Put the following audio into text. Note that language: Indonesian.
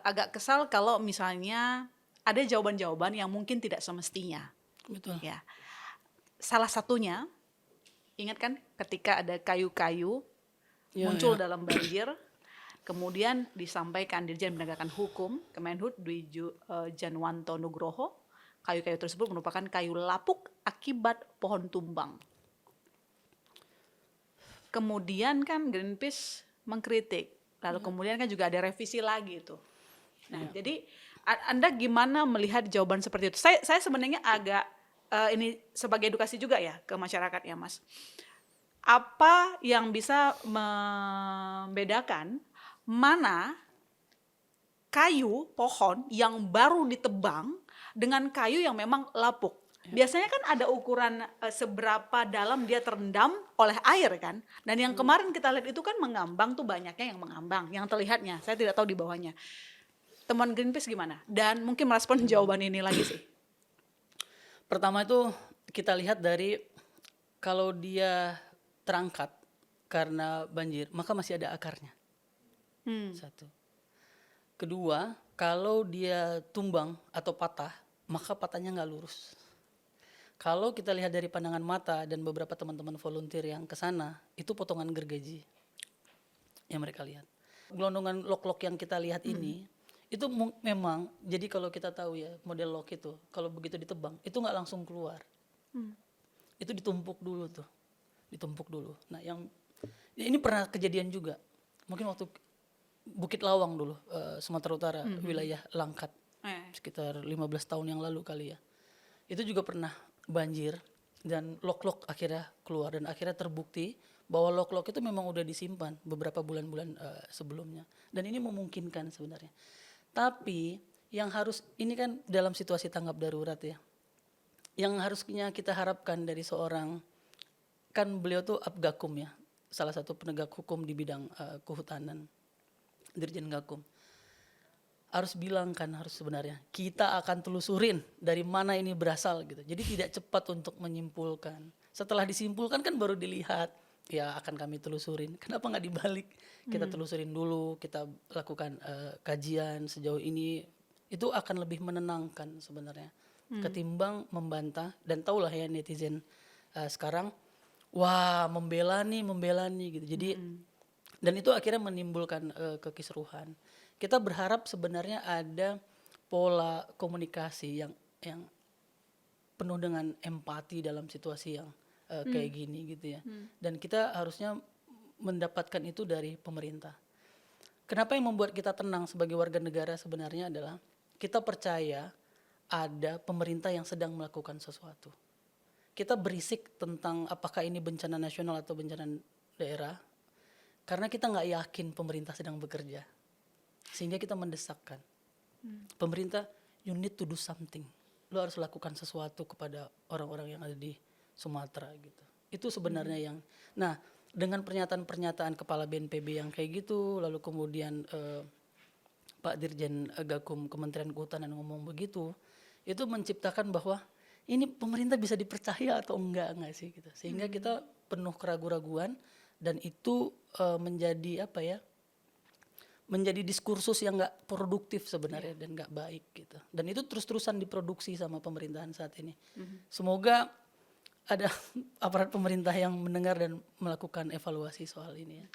agak kesal kalau misalnya ada jawaban-jawaban yang mungkin tidak semestinya, Betul. ya. Salah satunya, ingat kan ketika ada kayu-kayu Ya, muncul ya. dalam banjir, kemudian disampaikan Dirjen Penegakan Hukum Kemenhub Dwi Janwanto Nugroho, kayu-kayu tersebut merupakan kayu lapuk akibat pohon tumbang. Kemudian kan Greenpeace mengkritik, lalu kemudian kan juga ada revisi lagi itu. Nah, Ya. jadi Anda gimana melihat jawaban seperti itu? Saya sebenarnya agak ini sebagai edukasi juga ya ke masyarakat ya, Mas. Apa yang bisa membedakan mana kayu pohon yang baru ditebang dengan kayu yang memang lapuk? Biasanya kan ada ukuran seberapa dalam dia terendam oleh air kan. Dan yang kemarin kita lihat itu kan mengambang tuh, banyaknya yang mengambang, yang terlihatnya. Saya tidak tahu di bawahnya. Temuan Greenpeace gimana? Dan mungkin merespon jawaban ini lagi sih. Pertama itu kita lihat dari kalau dia terangkat karena banjir, maka masih ada akarnya. Satu. Kedua, kalau dia tumbang atau patah, maka patahnya nggak lurus. Kalau kita lihat dari pandangan mata dan beberapa teman-teman volunteer yang ke sana, itu potongan gergaji yang mereka lihat. Gelondongan lok-lok yang kita lihat ini, itu memang, jadi kalau kita tahu ya model lok itu, kalau begitu ditebang, itu nggak langsung keluar. Itu ditumpuk dulu tuh, ditumpuk dulu. Nah yang ini pernah kejadian juga, mungkin waktu Bukit Lawang dulu, Sumatera Utara, wilayah Langkat, sekitar 15 tahun yang lalu kali ya. Itu juga pernah banjir dan lok-lok akhirnya keluar dan akhirnya terbukti bahwa lok-lok itu memang udah disimpan beberapa bulan-bulan sebelumnya dan ini memungkinkan sebenarnya. Tapi yang harus, ini kan dalam situasi tanggap darurat ya, yang harusnya kita harapkan dari seorang, kan beliau tuh Abgakum ya, salah satu penegak hukum di bidang kehutanan, Dirjen Gakum, harus bilang kan, harus sebenarnya kita akan telusurin dari mana ini berasal gitu. Jadi tidak cepat untuk menyimpulkan. Setelah disimpulkan kan baru dilihat, ya akan kami telusurin. Kenapa nggak dibalik? Kita telusurin dulu, kita lakukan kajian sejauh ini, itu akan lebih menenangkan sebenarnya ketimbang membantah. Dan tahulah ya netizen sekarang, wah membela nih gitu. Jadi dan itu akhirnya menimbulkan kekisruhan. Kita berharap sebenarnya ada pola komunikasi yang penuh dengan empati dalam situasi yang kayak gini gitu ya. Dan kita harusnya mendapatkan itu dari pemerintah. Kenapa yang membuat kita tenang sebagai warga negara sebenarnya adalah kita percaya ada pemerintah yang sedang melakukan sesuatu. Kita berisik tentang apakah ini bencana nasional atau bencana daerah karena kita nggak yakin pemerintah sedang bekerja. Sehingga kita mendesakkan pemerintah, you need to do something, lo harus lakukan sesuatu kepada orang-orang yang ada di Sumatera gitu. Itu sebenarnya yang, nah dengan pernyataan-pernyataan kepala BNPB yang kayak gitu, lalu kemudian Pak Dirjen Gakum Kementerian Kehutanan ngomong begitu, itu menciptakan bahwa ini pemerintah bisa dipercaya atau enggak sih gitu. Sehingga kita penuh keraguan-raguan dan itu menjadi apa ya, menjadi diskursus yang nggak produktif sebenarnya dan nggak baik gitu. Dan itu terus-terusan diproduksi sama pemerintahan saat ini. Semoga ada aparat pemerintah yang mendengar dan melakukan evaluasi soal ini ya.